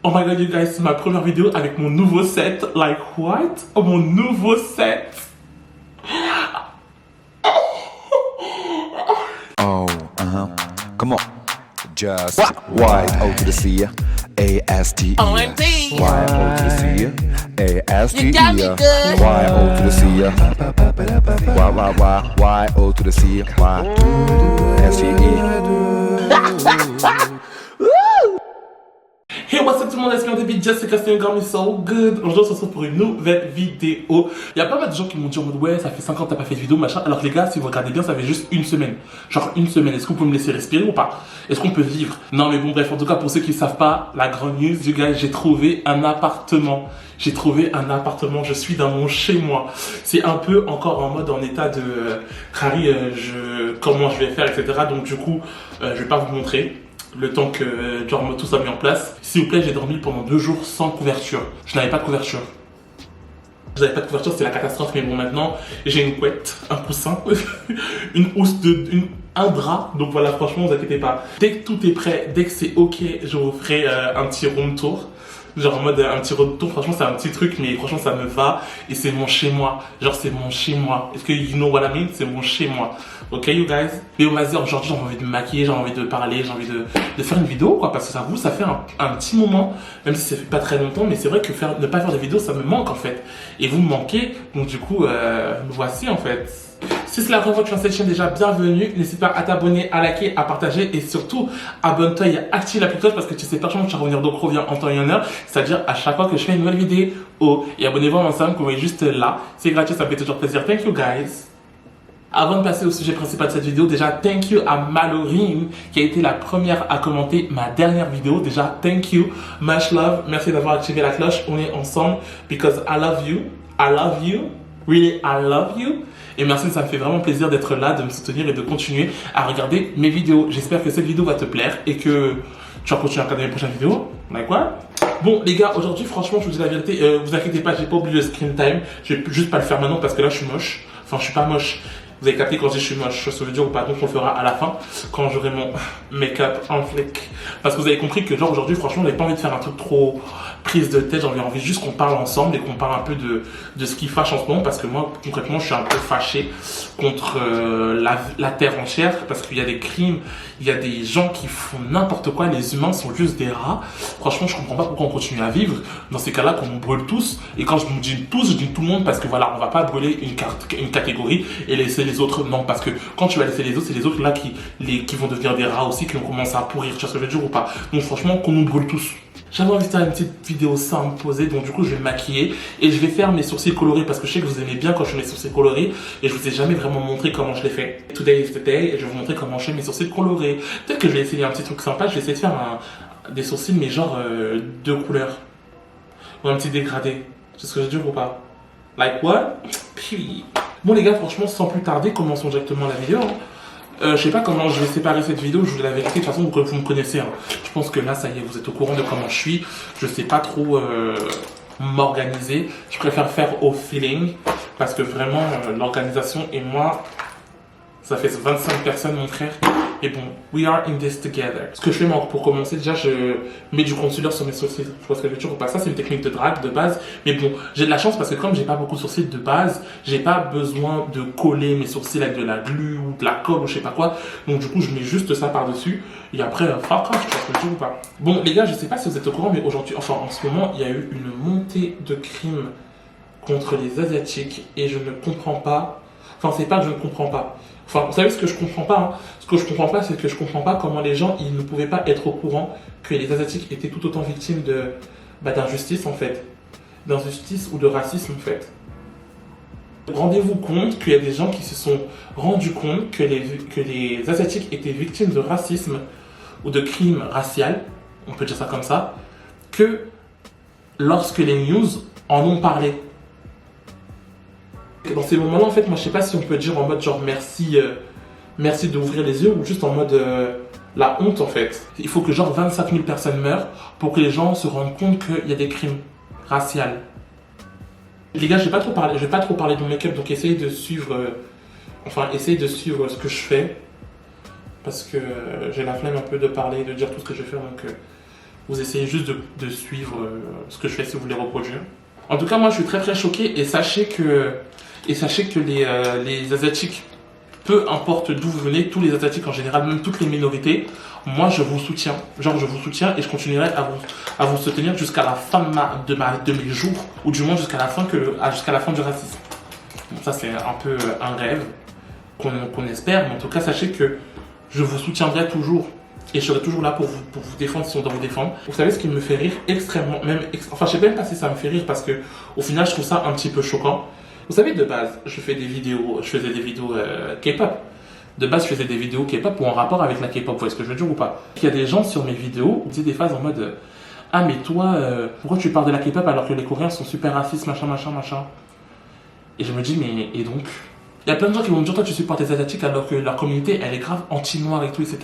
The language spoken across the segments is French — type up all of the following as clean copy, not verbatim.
Oh my god, you guys, c'est ma première vidéo avec mon nouveau set. Like what? Oh, mon nouveau set. Oh, come on. Just Y-O to the C, A-S-T-E. OMG. Y-O to the C, A-S-T-E. You got me good. Y-O to the C, Y-O to the C, Y-S-T-E. Hey, what's up tout le monde, c'est David, Jessica, c'est got me so good. Aujourd'hui, on se retrouve pour une nouvelle vidéo. Il y a pas mal de gens qui m'ont dit en mode ouais, ça fait 5 ans que t'as pas fait de vidéo, machin. Alors que les gars, si vous regardez bien, ça fait juste une semaine. Genre une semaine. Est-ce que vous pouvez me laisser respirer ou pas? Est-ce qu'on peut vivre? Non, mais bon, bref, en tout cas, pour ceux qui ne savent pas, la grande news, you guys, j'ai trouvé un appartement. J'ai trouvé un appartement, je suis dans mon chez-moi. C'est un peu encore en mode en état de Harry, comment je vais faire, etc. Donc du coup, je vais pas vous montrer. Le temps que genre tout soit mis en place. S'il vous plaît, j'ai dormi pendant 2 jours sans couverture. Je n'avais pas de couverture. C'était la catastrophe. Mais bon, maintenant, j'ai une couette, un coussin, une housse un drap. Donc voilà, franchement, ne vous inquiétez pas. Dès que tout est prêt, dès que c'est ok, je vous ferai un petit room tour. Genre en mode un petit retour, franchement c'est un petit truc mais franchement ça me va et c'est mon chez moi. Genre c'est mon chez moi. Est-ce que you know what I mean? C'est mon chez moi. Ok you guys? Mais vas-y, aujourd'hui j'ai envie de me maquiller, j'ai envie de parler, j'ai envie de faire une vidéo quoi, parce que ça fait un petit moment, même si ça fait pas très longtemps, mais c'est vrai que ne pas faire de vidéo ça me manque en fait. Et vous me manquez, donc du coup me voici en fait. Si c'est la première fois que tu es dans cette chaîne, déjà bienvenue. N'hésite pas à t'abonner, à liker, à partager et surtout abonne-toi et active la petite cloche parce que tu sais parfaitement que tu vas revenir donc reviens en temps et en heure. C'est-à-dire à chaque fois que je fais une nouvelle vidéo. Et abonnez-vous à mon Instagram que vous voyez juste là. C'est gratuit, ça me fait toujours plaisir. Thank you guys. Avant de passer au sujet principal de cette vidéo, déjà thank you à Malorine qui a été la première à commenter ma dernière vidéo. Déjà thank you, much love. Merci d'avoir activé la cloche. On est ensemble because I love you. I love you. Really, I love you. Et merci, ça me fait vraiment plaisir d'être là, de me soutenir et de continuer à regarder mes vidéos. J'espère que cette vidéo va te plaire et que tu vas continuer à regarder mes prochaines vidéos. Like what? Bon, les gars, aujourd'hui, franchement, je vous dis la vérité, vous inquiétez pas, j'ai pas oublié le screen time. Je vais juste pas le faire maintenant parce que là, je suis moche. Enfin, je suis pas moche. Vous avez capté quand je dis je suis moche, je veux dire ou pas, donc on le fera à la fin, quand j'aurai mon make-up en flic. Parce que vous avez compris que genre aujourd'hui, franchement, j'avais pas envie de faire un truc trop prise de tête, j'avais envie juste qu'on parle ensemble et qu'on parle un peu de ce qui fâche en ce moment, parce que moi, concrètement, je suis un peu fâché contre la terre entière, parce qu'il y a des crimes, il y a des gens qui font n'importe quoi, les humains sont juste des rats. Franchement, je comprends pas pourquoi on continue à vivre dans ces cas-là, qu'on nous brûle tous. Et quand je me dis tous, je dis tout le monde, parce que voilà, on va pas brûler une catégorie et laisser les autres, non, parce que quand tu vas laisser les autres, c'est les autres là qui vont devenir des rats aussi, qui vont commencer à pourrir, tu vois ce que je veux dire ou pas. Donc franchement, qu'on nous brûle tous. J'avais envie de faire une petite vidéo simple, posée, donc du coup je vais me maquiller et je vais faire mes sourcils colorés parce que je sais que vous aimez bien quand je fais mes sourcils colorés et je vous ai jamais vraiment montré comment je les fais. Today is the day et je vais vous montrer comment je fais mes sourcils colorés. Peut-être que je vais essayer un petit truc sympa, je vais essayer de faire des sourcils mais genre 2 couleurs ou un petit dégradé. C'est ce que je veux dire ou pas? Like what? Puis... Bon les gars, franchement sans plus tarder, commençons directement la vidéo. Je sais pas comment je vais séparer cette vidéo, je vous dis la vérité, de toute façon vous me connaissez. Hein. Je pense que là ça y est, vous êtes au courant de comment je suis. Je sais pas trop m'organiser. Je préfère faire au feeling parce que vraiment l'organisation et moi, ça fait 25 personnes mon frère. Et bon, we are in this together. Ce que je fais moi, pour commencer, déjà je mets du concealer sur mes sourcils. Je pense que je vais toujours pas. Ça c'est une technique de drague de base. Mais bon, j'ai de la chance parce que comme j'ai pas beaucoup de sourcils de base, j'ai pas besoin de coller mes sourcils avec de la glue ou de la colle ou je sais pas quoi. Donc du coup, je mets juste ça par dessus. Et après, fuck off, tu vois ce que je dis ou pas. Bon les gars, je sais pas si vous êtes au courant, mais aujourd'hui, enfin en ce moment, il y a eu une montée de crimes contre les Asiatiques et je ne comprends pas. Enfin, c'est pas que je ne comprends pas. Enfin, vous savez ce que je comprends pas, hein. Ce que je comprends pas, c'est que je comprends pas comment les gens, ils ne pouvaient pas être au courant que les Asiatiques étaient tout autant victimes d'injustice, en fait. D'injustice ou de racisme, en fait. Rendez-vous compte qu'il y a des gens qui se sont rendus compte que les Asiatiques étaient victimes de racisme ou de crimes raciaux, on peut dire ça comme ça, que lorsque les news en ont parlé. Dans ces moments-là, en fait, moi, je sais pas si on peut dire en mode genre merci d'ouvrir les yeux ou juste en mode la honte, en fait. Il faut que genre 25 000 personnes meurent pour que les gens se rendent compte qu'il y a des crimes raciaux. Les gars, je vais pas trop parler de mon make-up, donc essayez de suivre ce que je fais parce que j'ai la flemme un peu de parler, de dire tout ce que je vais faire, donc Vous essayez juste de suivre ce que je fais si vous voulez reproduire. En tout cas, moi, je suis très très choqué et sachez que les Asiatiques, peu importe d'où vous venez, tous les Asiatiques en général, même toutes les minorités, moi, je vous soutiens. Genre, je vous soutiens et je continuerai à vous soutenir jusqu'à la fin de mes jours, ou du moins jusqu'à la fin du racisme. Bon, ça, c'est un peu un rêve qu'on espère, mais en tout cas, sachez que je vous soutiendrai toujours. Et je serai toujours là pour vous défendre si on doit vous défendre. Vous savez ce qui me fait rire extrêmement, enfin je sais même pas si ça me fait rire parce que au final je trouve ça un petit peu choquant. Vous savez, de base, je faisais des vidéos K-pop. De base, je faisais des vidéos K-pop ou en rapport avec la K-pop, vous voyez ce que je veux dire ou pas? Il y a des gens sur mes vidéos qui disaient des phases en mode ah mais toi, pourquoi tu parles de la K-pop alors que les Coréens sont super racistes, machin, machin, machin. Et je me dis mais, et donc? Il y a plein de gens qui vont me dire toi tu supportes les Asiatiques alors que leur communauté elle est grave anti-noire et tout, etc.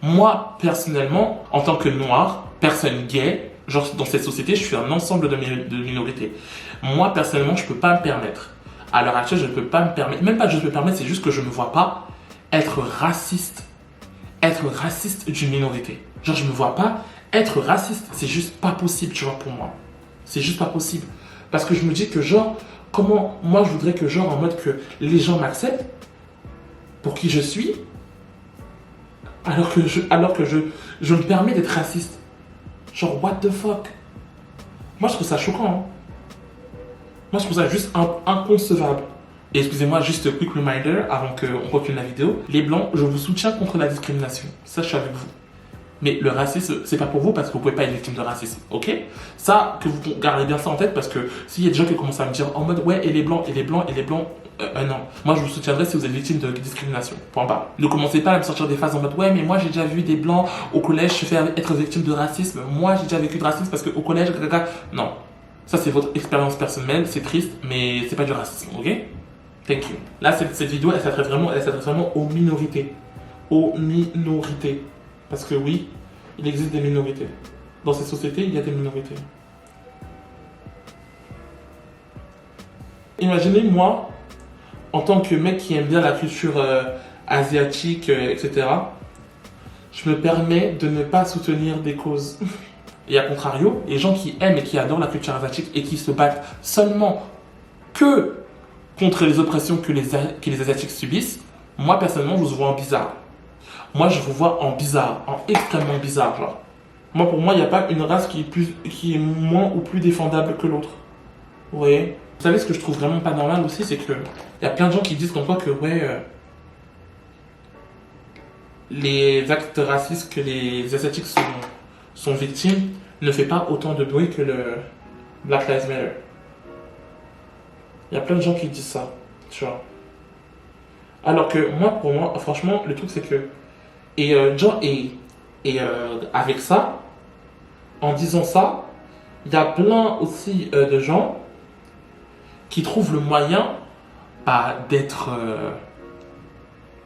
Moi, personnellement, en tant que noir, personne gay, genre dans cette société, je suis un ensemble de minorités. Moi, personnellement, je peux pas me permettre. À l'heure actuelle, je ne peux pas me permettre, même pas je peux me permettre, c'est juste que je me vois pas être raciste d'une minorité. Genre, je me vois pas être raciste, c'est juste pas possible, tu vois, pour moi. C'est juste pas possible. Parce que je me dis que genre, comment, moi je voudrais que genre, en mode que les gens m'acceptent pour qui je suis, alors que je me permets d'être raciste. Genre, what the fuck? Moi, je trouve ça choquant. Hein. Moi, je trouve ça juste inconcevable. Et excusez-moi, juste quick reminder, avant qu'on continue la vidéo. Les Blancs, je vous soutiens contre la discrimination. Ça, je suis avec vous. Mais le racisme, c'est pas pour vous parce que vous pouvez pas être victime de racisme, ok? Ça, que vous gardez bien ça en tête parce que s'il y a des gens qui commencent à me dire en mode ouais, et les Blancs, non. Moi, je vous soutiendrai si vous êtes victime de discrimination. Point barre. Ne commencez pas à me sortir des phases en mode ouais, mais moi j'ai déjà vu des Blancs au collège se faire être victime de racisme. Moi, j'ai déjà vécu de racisme parce qu'au collège, non. Ça, c'est votre expérience personnelle, c'est triste, mais c'est pas du racisme, ok? Thank you. Là, cette vidéo, elle s'adresse vraiment aux minorités. Aux minorités. Parce que oui, il existe des minorités. Dans ces sociétés, il y a des minorités. Imaginez, moi, en tant que mec qui aime bien la culture asiatique, etc., je me permets de ne pas soutenir des causes. Et à contrario, les gens qui aiment et qui adorent la culture asiatique et qui se battent seulement que contre les oppressions que les Asiatiques subissent, moi, personnellement, je vous vois en bizarre. Moi, je vous vois en bizarre, en extrêmement bizarre, genre. Moi, pour moi, il n'y a pas une race qui est moins ou plus défendable que l'autre. Vous voyez? Vous savez, ce que je trouve vraiment pas normal aussi, c'est que il y a plein de gens qui disent comme quoi que, ouais, les actes racistes que les Asiatiques sont victimes ne fait pas autant de bruit que le Black Lives Matter. Il y a plein de gens qui disent ça, tu vois. Alors que moi, pour moi, franchement, le truc, c'est que avec ça, en disant ça, il y a plein aussi de gens qui trouvent le moyen d'être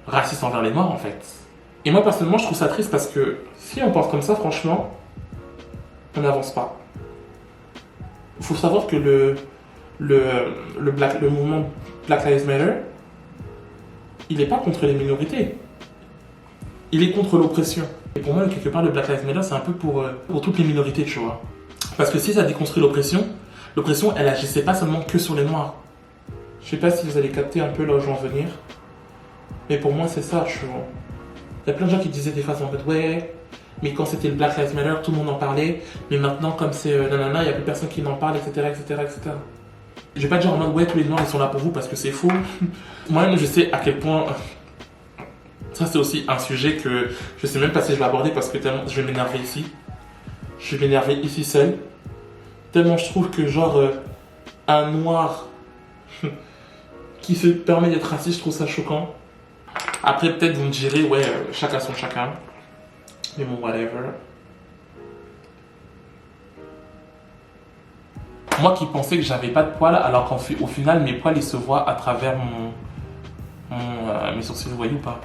raciste envers les Noirs, en fait. Et moi, personnellement, je trouve ça triste parce que si on pense comme ça, franchement, on n'avance pas. Il faut savoir que le mouvement Black Lives Matter, il n'est pas contre les minorités. Il est contre l'oppression. Et pour moi, quelque part, le Black Lives Matter, c'est un peu pour toutes les minorités, tu vois. Parce que si ça déconstruit l'oppression, elle agissait pas seulement que sur les Noirs. Je sais pas si vous allez capter un peu là où je veux en venir. Mais pour moi, c'est ça, tu vois. Il y a plein de gens qui disaient des phrases en mode ouais, mais quand c'était le Black Lives Matter, tout le monde en parlait. Mais maintenant, comme c'est nanana, il n'y a plus personne qui n'en parle, etc., etc., etc. Je vais pas dire en mode ouais, tous les Noirs, ils sont là pour vous parce que c'est faux. Moi-même, je sais à quel point... Ça, c'est aussi un sujet que je sais même pas si je vais aborder parce que tellement je vais m'énerver ici. Je vais m'énerver ici seul. Tellement je trouve que genre un noir qui se permet d'être raciste, je trouve ça choquant. Après, peut-être vous me direz, ouais, chacun son chacun. Mais bon, whatever. Moi qui pensais que j'avais pas de poils, alors qu'au final, mes poils, ils se voient à travers mes sourcils, vous voyez ou pas?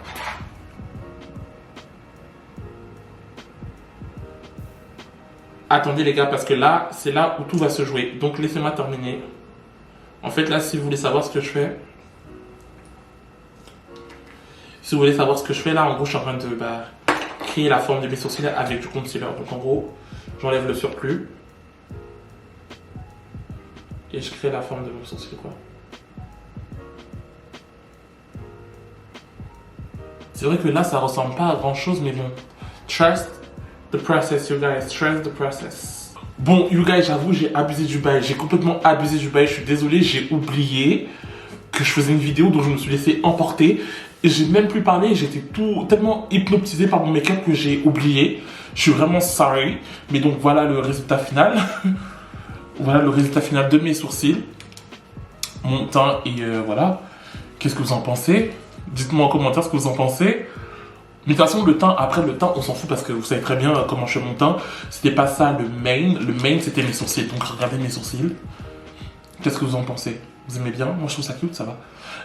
Attendez les gars, parce que là, c'est là où tout va se jouer. Donc laissez-moi terminer. En fait, là, si vous voulez savoir ce que je fais... Si vous voulez savoir ce que je fais, là, en gros, je suis en train de créer la forme de mes sourcils avec du concealer. Donc en gros, J'enlève le surplus. Et je crée la forme de mon sourcil, quoi. C'est vrai que là, ça ressemble pas à grand chose, mais bon. Trust the process, you guys. Trust the process. Bon, you guys, j'avoue, j'ai abusé du bail. J'ai complètement abusé du bail. Je suis désolé, j'ai oublié que je faisais une vidéo dont je me suis laissé emporter. Et j'ai même plus parlé. J'étais tellement hypnotisé par mon make-up que j'ai oublié. Je suis vraiment sorry. Mais donc, voilà le résultat final. Voilà le résultat final de mes sourcils. Mon teint et voilà. Qu'est-ce que vous en pensez? Dites-moi en commentaire ce que vous en pensez. Mais de toute façon, le teint, après le teint, on s'en fout parce que vous savez très bien comment je fais mon teint. C'était pas ça le main. Le main, c'était mes sourcils. Donc, regardez mes sourcils. Qu'est-ce que vous en pensez? Vous aimez bien? Moi, je trouve ça cute, ça va.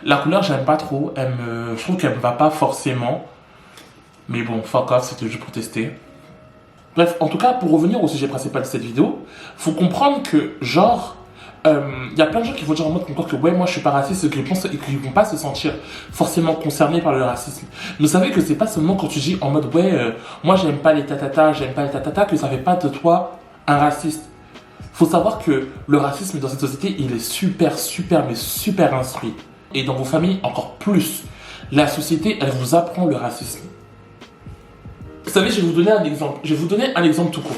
La couleur, j'aime pas trop. Je trouve qu'elle me va pas forcément. Mais bon, fuck off, c'était juste pour tester. Bref, en tout cas, pour revenir au sujet principal de cette vidéo, faut comprendre que, genre, y a plein de gens qui vont dire en mode que ouais, moi je suis pas raciste et qui vont pas se sentir forcément concernés par le racisme. Mais vous savez que c'est pas seulement quand tu dis en mode ouais, moi j'aime pas les tatata, j'aime pas les tatata, que ça fait pas de toi un raciste. Faut savoir que le racisme dans cette société, il est super instruit. Et dans vos familles, encore plus. La société, elle vous apprend le racisme. Vous savez, je vais vous donner un exemple. Je vais vous donner un exemple tout court.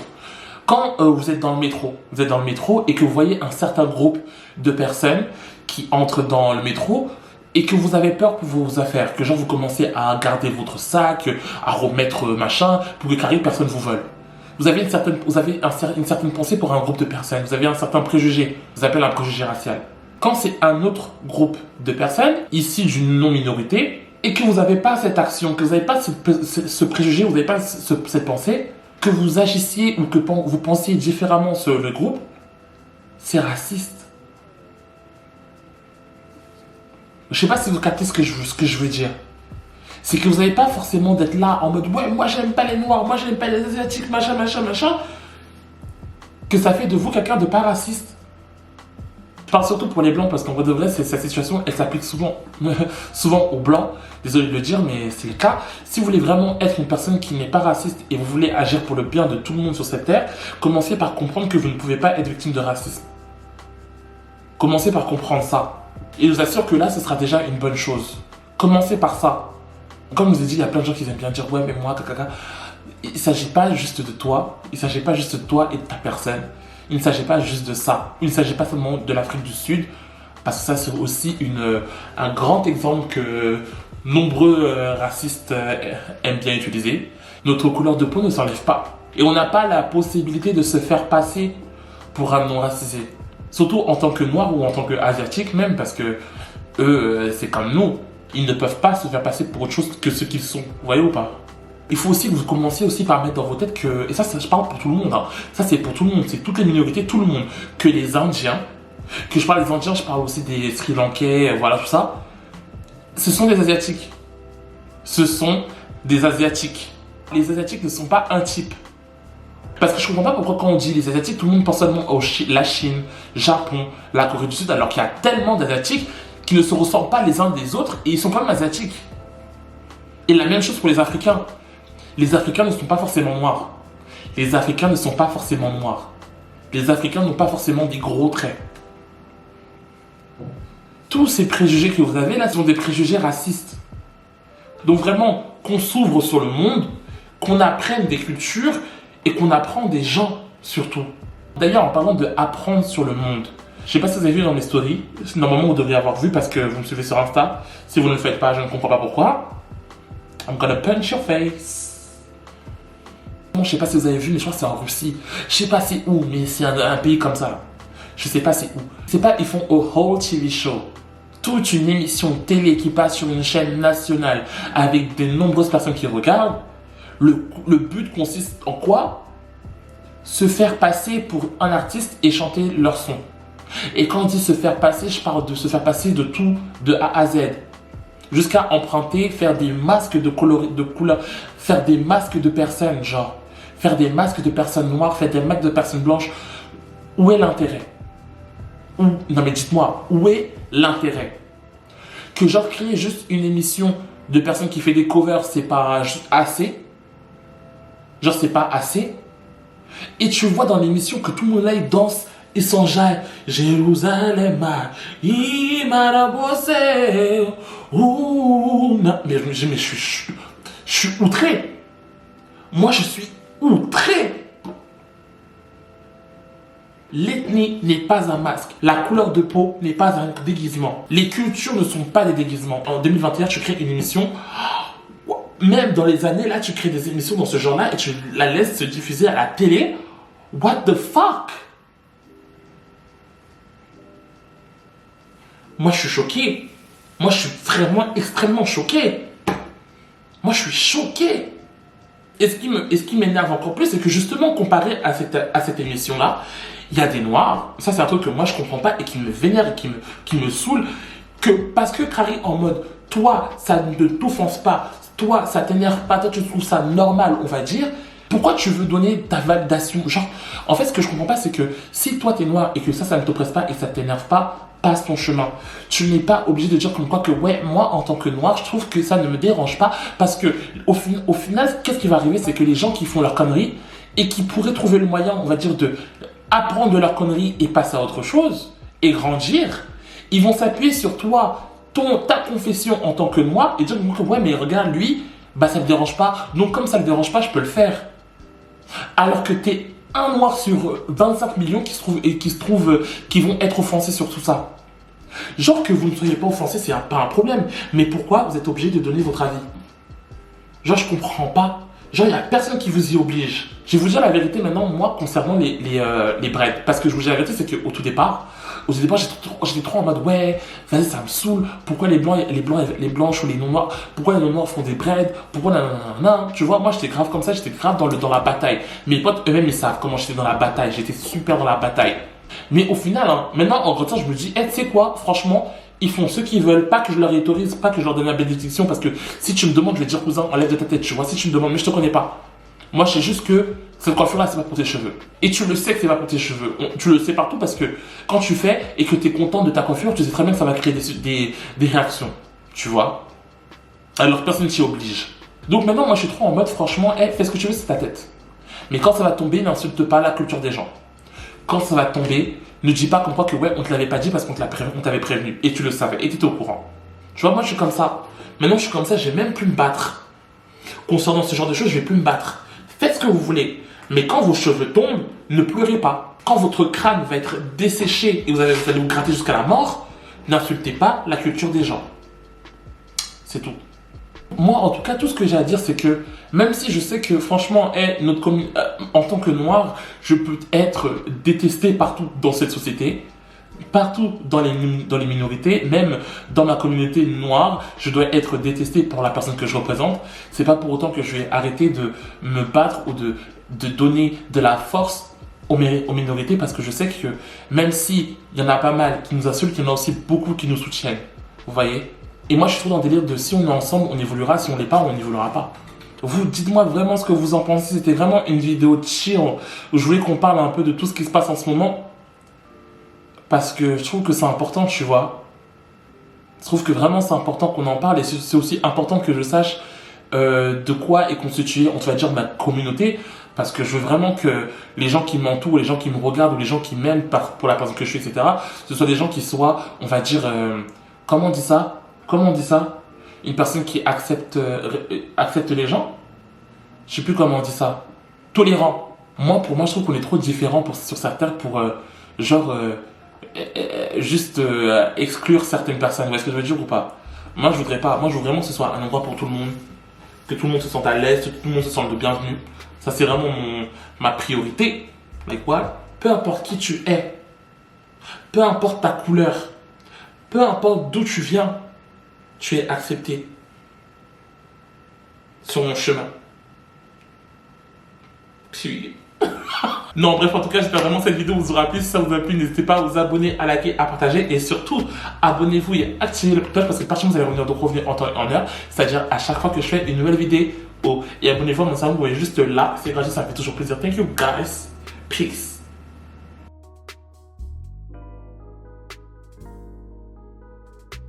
Quand vous êtes dans le métro et que vous voyez un certain groupe de personnes qui entrent dans le métro et que vous avez peur pour vos affaires, que genre vous commencez à garder votre sac, à remettre machin, pour que carrément personne vous vole. Vous avez une certaine pensée pour un groupe de personnes, vous avez un certain préjugé, vous appelez un préjugé racial. Quand c'est un autre groupe de personnes, issus d'une non-minorité, et que vous n'avez pas cette action, que vous n'avez pas ce préjugé, vous n'avez pas cette pensée, que vous agissiez ou que vous pensiez différemment sur le groupe, c'est raciste. Je sais pas si vous captez ce que je veux dire. C'est que vous n'avez pas forcément d'être là en mode ouais, moi j'aime pas les noirs, moi j'aime pas les asiatiques, machin, que ça fait de vous quelqu'un de pas raciste. Je parle surtout pour les blancs parce qu'en vrai de vrai, cette situation, elle s'applique souvent aux blancs. Désolé de le dire, mais c'est le cas. Si vous voulez vraiment être une personne qui n'est pas raciste et vous voulez agir pour le bien de tout le monde sur cette terre, commencez par comprendre que vous ne pouvez pas être victime de racisme. Commencez par comprendre ça. Et je vous assure que là, ce sera déjà une bonne chose. Commencez par ça. Comme je vous ai dit, il y a plein de gens qui aiment bien dire ouais, mais moi, caca. Il ne s'agit pas juste de toi. Il ne s'agit pas juste de toi et de ta personne. Il ne s'agit pas juste de ça. Il ne s'agit pas seulement de l'Afrique du Sud, parce que ça c'est aussi un grand exemple que nombreux racistes aiment bien utiliser. Notre couleur de peau ne s'enlève pas. Et on n'a pas la possibilité de se faire passer pour un non-racisé. Surtout en tant que noir ou en tant qu'asiatique même, parce que eux, c'est comme nous. Ils ne peuvent pas se faire passer pour autre chose que ce qu'ils sont. Vous voyez ou pas? Il faut aussi que vous commenciez aussi par mettre dans vos têtes que, et ça je parle pour tout le monde, hein. Ça c'est pour tout le monde, c'est toutes les minorités, tout le monde, que les Indiens, que je parle des Indiens, je parle aussi des Sri Lankais, voilà tout ça, ce sont des Asiatiques. Ce sont des Asiatiques. Les Asiatiques ne sont pas un type. Parce que je comprends pas pourquoi quand on dit les Asiatiques, tout le monde pense seulement la Chine, Japon, la Corée du Sud, alors qu'il y a tellement d'Asiatiques qui ne se ressemblent pas les uns des autres et ils sont quand même Asiatiques. Et la même chose pour les Africains. Les Africains ne sont pas forcément noirs. Les Africains ne sont pas forcément noirs. Les Africains n'ont pas forcément des gros traits. Tous ces préjugés que vous avez là sont des préjugés racistes. Donc vraiment, qu'on s'ouvre sur le monde, qu'on apprenne des cultures et qu'on apprend des gens surtout. D'ailleurs, en parlant de apprendre sur le monde, je sais pas si vous avez vu dans mes stories, normalement vous devriez avoir vu parce que vous me suivez sur Insta. Si vous ne le faites pas, je ne comprends pas pourquoi. I'm gonna punch your face. Je sais pas si vous avez vu, mais je crois que c'est en Russie. Je sais pas c'est où, mais c'est un pays comme ça. Je sais pas c'est où. C'est pas, ils font a whole TV show. Toute une émission télé qui passe sur une chaîne nationale avec de nombreuses personnes qui regardent. Le but consiste en quoi? Se faire passer pour un artiste et chanter leur son. Et quand on dit se faire passer, je parle de se faire passer de tout, de A à Z. Jusqu'à emprunter, faire des masques de couleur, faire des masques de personnes, genre. Faire des masques de personnes noires, faire des masques de personnes blanches. Où est l'intérêt? Non mais dites-moi, où est l'intérêt? Que genre créer juste une émission de personnes qui fait des covers, c'est pas juste assez? Genre c'est pas assez? Et tu vois dans l'émission que tout le monde là, il danse et s'enjaille. Jérusalem, il m'a bossé. Mais je suis outré. Moi, je suis outré. L'ethnie n'est pas un masque. La couleur de peau n'est pas un déguisement. Les cultures ne sont pas des déguisements. En 2021, tu crées une émission. Même dans les années, là, tu crées des émissions dans ce genre-là et tu la laisses se diffuser à la télé. What the fuck? Moi, je suis choqué. Moi, je suis vraiment extrêmement choqué. Moi, je suis choqué. Et ce qui m'énerve encore plus, c'est que justement, comparé à cette émission-là, il y a des noirs. Ça, c'est un truc que moi, je comprends pas et qui me vénère et qui me saoule. Parce que Carré en mode, toi, ça ne t'offense pas. Toi, ça t'énerve pas. Toi, tu trouves ça normal, on va dire. Pourquoi tu veux donner ta validation? Genre, en fait, ce que je comprends pas, c'est que si toi, t'es noir et que ça ne t'oppresse pas et que ça t'énerve pas, passe ton chemin. Tu n'es pas obligé de dire comme quoi que, ouais, moi, en tant que noir, je trouve que ça ne me dérange pas parce que, au final, qu'est-ce qui va arriver? C'est que les gens qui font leurs conneries et qui pourraient trouver le moyen, on va dire, de apprendre de leurs conneries et passer à autre chose et grandir, ils vont s'appuyer sur toi, ta confession en tant que noir et dire que, ouais, mais regarde, lui, bah, ça ne me dérange pas. Donc, comme ça ne me dérange pas, je peux le faire. Alors que t'es un noir sur 25 millions qui vont être offensés sur tout ça. Genre que vous ne soyez pas offensés, c'est pas un problème. Mais pourquoi vous êtes obligé de donner votre avis? Genre, je comprends pas. Genre, il n'y a personne qui vous y oblige. Je vais vous dire la vérité maintenant, moi, concernant les breads. Parce que je vous dis la vérité, c'est qu'au tout départ, j'étais trop en mode, ouais, vas-y, ça me saoule. Pourquoi les blanches ou les non-noirs, pourquoi les non-noirs font des breads? Pourquoi nanana? Tu vois, moi, j'étais grave comme ça, j'étais grave dans la bataille. Mes potes eux-mêmes, ils savent comment j'étais dans la bataille. J'étais super dans la bataille. Mais au final, hein, maintenant, en grandissant, je me dis, tu sais quoi, franchement, ils font ce qu'ils veulent, pas que je leur autorise, pas que je leur donne la bénédiction, parce que si tu me demandes, je vais te dire, cousin, enlève de ta tête, tu vois, si tu me demandes, mais je te connais pas. Moi, je sais juste que cette coiffure-là, c'est pas pour tes cheveux. Et tu le sais que c'est pas pour tes cheveux. Tu le sais partout parce que quand tu fais et que tu es content de ta coiffure, tu sais très bien que ça va créer des réactions. Tu vois? Alors, personne ne t'y oblige. Donc maintenant, moi, je suis trop en mode, franchement, fais ce que tu veux, c'est ta tête. Mais quand ça va tomber, n'insulte pas la culture des gens. Quand ça va tomber, ne dis pas comme quoi que, ouais, on te l'avait pas dit parce qu'on t'avait prévenu. Et tu le savais, et tu étais au courant. Tu vois, moi, je suis comme ça. Maintenant, je suis comme ça, je vais même plus me battre. Concernant ce genre de choses, je vais plus me battre. Faites ce que vous voulez. Mais quand vos cheveux tombent, ne pleurez pas. Quand votre crâne va être desséché et vous allez vous gratter jusqu'à la mort, n'insultez pas la culture des gens. C'est tout. Moi, en tout cas, tout ce que j'ai à dire, c'est que même si je sais que franchement, en tant que noir, je peux être détesté partout dans cette société, partout dans les minorités, même dans ma communauté noire, je dois être détesté pour la personne que je représente. C'est pas pour autant que je vais arrêter de me battre ou de donner de la force aux minorités, parce que je sais que même s'il y en a pas mal qui nous insultent, il y en a aussi beaucoup qui nous soutiennent. Vous voyez? Et moi, je suis trop dans le délire de si on est ensemble, on évoluera, si on l'est pas, on n'évoluera pas. Vous, dites-moi vraiment ce que vous en pensez. C'était vraiment une vidéo chill où je voulais qu'on parle un peu de tout ce qui se passe en ce moment. Parce que je trouve que c'est important, tu vois. Je trouve que vraiment c'est important qu'on en parle. Et c'est aussi important que je sache de quoi est constituée, on va dire, ma communauté. Parce que je veux vraiment que les gens qui m'entourent, les gens qui me regardent, ou les gens qui m'aiment pour la personne que je suis, etc., ce soient des gens qui soient, on va dire, comment on dit ça? Une personne qui accepte les gens? Je sais plus comment on dit ça. Tolérant. Pour moi, je trouve qu'on est trop différents sur cette terre pour, juste exclure certaines personnes. Vous voyez ce que je veux dire ou pas? Moi, je voudrais pas. Moi, je veux vraiment que ce soit un endroit pour tout le monde. Que tout le monde se sente à l'aise, que tout le monde se sente le bienvenu. Ça, c'est vraiment ma priorité. Like what? Peu importe qui tu es, peu importe ta couleur, peu importe d'où tu viens, tu es accepté sur mon chemin. Puis... Non, bref, en tout cas, j'espère vraiment que cette vidéo vous aura plu. Si ça vous a plu, n'hésitez pas à vous abonner, à liker, à partager. Et surtout, abonnez-vous et activez le cloche parce que par contre, vous allez revenir en temps et en heure. C'est-à-dire à chaque fois que je fais une nouvelle vidéo. Et abonnez-vous à mon salon, vous voyez juste là. C'est gratuit, ça me fait toujours plaisir. Thank you, guys. Peace.